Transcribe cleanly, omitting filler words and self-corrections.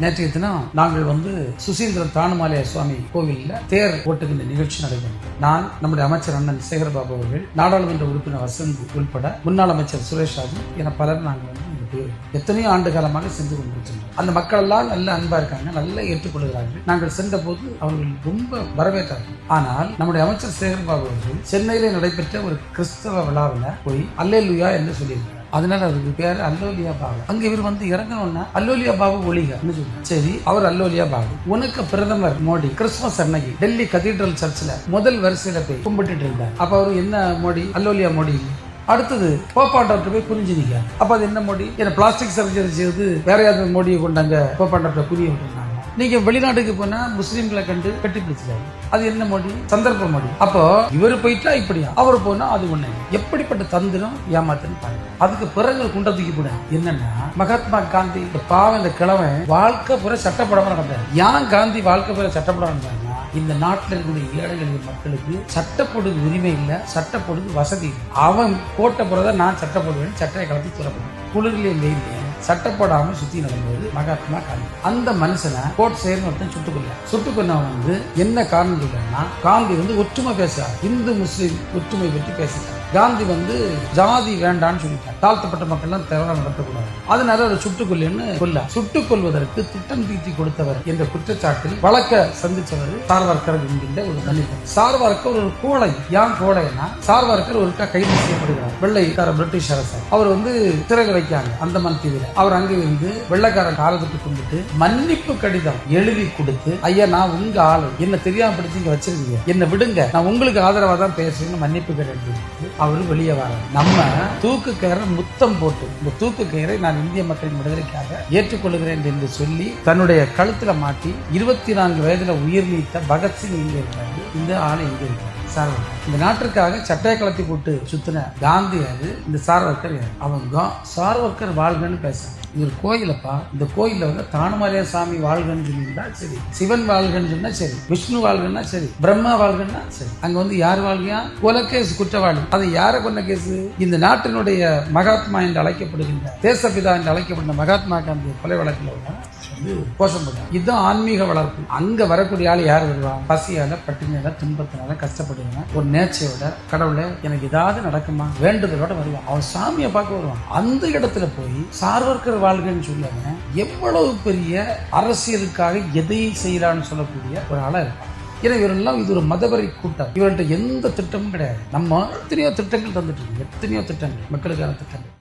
நேற்றைய தினம் நாங்கள் சுசீந்திரம் தானுமாலய சுவாமி கோவிலில் தேர் ஓட்டுகின்ற நிகழ்ச்சி நடைபெறும். நான், நம்முடைய அமைச்சர் அண்ணன் சேகர்பாபு அவர்கள், நாடாளுமன்ற உறுப்பினர் வசந்த் உள்பட முன்னாள் அமைச்சர் சுரேஷ் ராஜு என பலர் நாங்கள் எத்தனையோ ஆண்டு காலமாக சென்று கொண்டிருக்கிறோம். அந்த மக்கள் எல்லாம் நல்ல அன்பா இருக்காங்க, நல்ல ஏற்றுக்கொள்கிறார்கள். நாங்கள் சென்ற போது அவர்கள் ரொம்ப வரவேற்றார்கள். ஆனால் நம்முடைய அமைச்சர் சேகர்பாபு அவர்கள் சென்னையிலே நடைபெற்ற ஒரு கிறிஸ்தவ விழாவில் போய் அல்லேலூயா என்று சொல்லியிருக்கிறார். அதனால அதுக்கு பேர் அல்லோலியா பாபு. அங்க இவர் இறங்கணும்னா அல்லோலியா பாபு ஒளிக. சரி, அவர் அல்லோலியா பாபு. உனக்கு பிரதமர் மோடி கிறிஸ்துமஸ் அன்னைக்கு டெல்லி கதீட்ரல் சர்ச்சில் முதல் வரிசையில போய் கும்பிட்டு இருந்தார். அப்ப அவர் என்ன மோடி? அல்லோலியா மோடி. அடுத்தது போப்பாண்டவர்கிட்ட போய் புரிஞ்சு நிக்க. அப்ப அது என்ன மோடி? என்ன பிளாஸ்டிக் சர்ஜரி செய்து வேற யாராவது மோடியை கொண்டாங்க போப்பாண்டவர்கிட்ட புரிய விட்டுருந்தாங்க. நீங்க வெளிநாட்டுக்கு போனா முஸ்லீம்களை கண்டு கட்டி பிடிச்சாரு. அது என்ன மோடி? சந்தர்ப்ப மோடி. அப்போ இவர் போயிட்டா இப்படியா, அவர் போனா அது ஒண்ணு. எப்படிப்பட்ட தந்திரம் ஏமாத்துன்னு பாருங்க. அதுக்கு பிறகு குண்டத்துக்கு போட என்னன்னா, மகாத்மா காந்தி பாவம் இந்த கிழமை வாழ்க்கை புற சட்டப்படாம நடந்தாரு. ஏன் காந்தி வாழ்க்கை புற சட்டப்படாம இருந்தாருன்னா, இந்த நாட்டில் இருக்கக்கூடிய ஏழைகள் மக்களுக்கு சட்டப்பொழுது உரிமை இல்லை, சட்டப்பொழுது வசதி இல்லை. அவன் போட்ட பிறதான் நான் சட்டப்படுவேன், சட்டையை கலத்தி சொல்லப்படுவேன். குளிர்லயே வெயிலே சட்டை போடாம சுத்தி நடந்தது மகாத்மா காந்தி. அந்த மனுஷனை கோட் செயல் ஒருத்தன் சுட்டுக்கொண்டவன் என்ன காரணம் இல்லைன்னா, காந்தி ஒற்றுமை பேசுறார். இந்து முஸ்லீம் ஒற்றுமை பற்றி பேசுறார். காந்தி ஜாதி வேண்டான்னு சொல்லிட்டார். தாழ்த்தப்பட்ட மக்கள் எல்லாம் தேவை நடத்தக்கூடாது. அதனால அதை சுட்டுக் கொள்வதற்கு திட்டம் தீட்டி கொடுத்தவர் என்ற குற்றச்சாட்டில் வழக்க சந்திச்சவர் சார்வர்கர் என்கின்ற ஒரு மனிதர். சார்வர்கர் ஒரு கோழை. ஏன் கோழைன்னா, சார்வர்கர் ஒருக்கா கைது செய்யப்படுகிறார். வெள்ளைக்கார பிரிட்டிஷ் அரசர் அவர் சிறையில் வைக்காங்க அந்தமான் தீவிர. அவர் அங்கே வெள்ளைக்காரன் காலத்துக்கு கொண்டுட்டு மன்னிப்பு கடிதம் எழுதி கொடுத்து, ஐயா நான் உங்க ஆளு, என்ன தெரியாம படிச்சு இங்க வச்சிருக்கீங்க, என்ன விடுங்க, நான் உங்களுக்கு ஆதரவா தான் பேசுறேன்னு மன்னிப்பு கடிதம் அவரு வெளியே வர. நம்ம தூக்கு கயிறை முத்தம் போட்டு, இந்த தூக்கு கயிறை நான் இந்திய மக்களின் விடுதலைக்காக ஏற்றுக்கொள்கிறேன் என்று சொல்லி தன்னுடைய கழுத்துல மாட்டி 24 வயதுல உயிர் நீத்த பகத்சிங் இங்க இருக்காரு. இந்த ஆளு இங்க இருக்காரு. இந்த நாட்டிற்காக சட்டையை கலத்தி போட்டு சுத்தின காந்தி யாரு? இந்த சார்வர்கர் யாரு? அவங்க சார்வர்கர் வாழ்கன்னு பேசுறாங்க. இது ஒரு கோயிலப்பா. இந்த கோயில தானுமாலய சாமி வாழ்கன்னு சொல்லியிருந்தா சரி, சிவன் வாழ்கன்னு சொன்னா சரி, விஷ்ணு வாழ்கன்னா சரி, பிரம்மா வாழ்கன்னா சரி. அங்க யார் வாழ்கையா? கொலைகேஸ் குற்றவாளி. அது யாரை கொண்ட கேஸ்? இந்த நாட்டினுடைய மகாத்மா என்று அழைக்கப்படுகின்ற, தேசப்பிதா என்று அழைக்கப்படுகின்ற மகாத்மா காந்தி கொலை வழக்கில் கோஷப்பட்டார். இதுதான் ஆன்மீக வளர்ப்பு. அங்க வரக்கூடிய ஆள் யார் வருவான்? பசியால, பட்டினியால, துன்பத்தினால கஷ்டப்படுவான். ஒரு நேர்ச்சியோட, கடவுளை எனக்கு ஏதாவது நடக்குமா வேண்டுதலோட வருவான். அவன் சாமியை பார்க்க வருவான். அந்த இடத்துல போய் சார்வர்கர் வாழ்க்கைன்னு சொல்லுவாங்க. எவ்வளவு பெரிய அரசியலுக்காக எதை செய்யலான்னு சொல்லக்கூடிய ஒரு ஆளா இருப்பான். ஏன்னா இவரெல்லாம் இது ஒரு மதவெறி கூட்டம். இவர்கிட்ட எந்த திட்டமும் கிடையாது. நம்ம எத்தனையோ திட்டங்கள் தந்துட்டு இருக்கோம், எத்தனையோ திட்டங்கள், மக்களுக்கான திட்டங்கள்.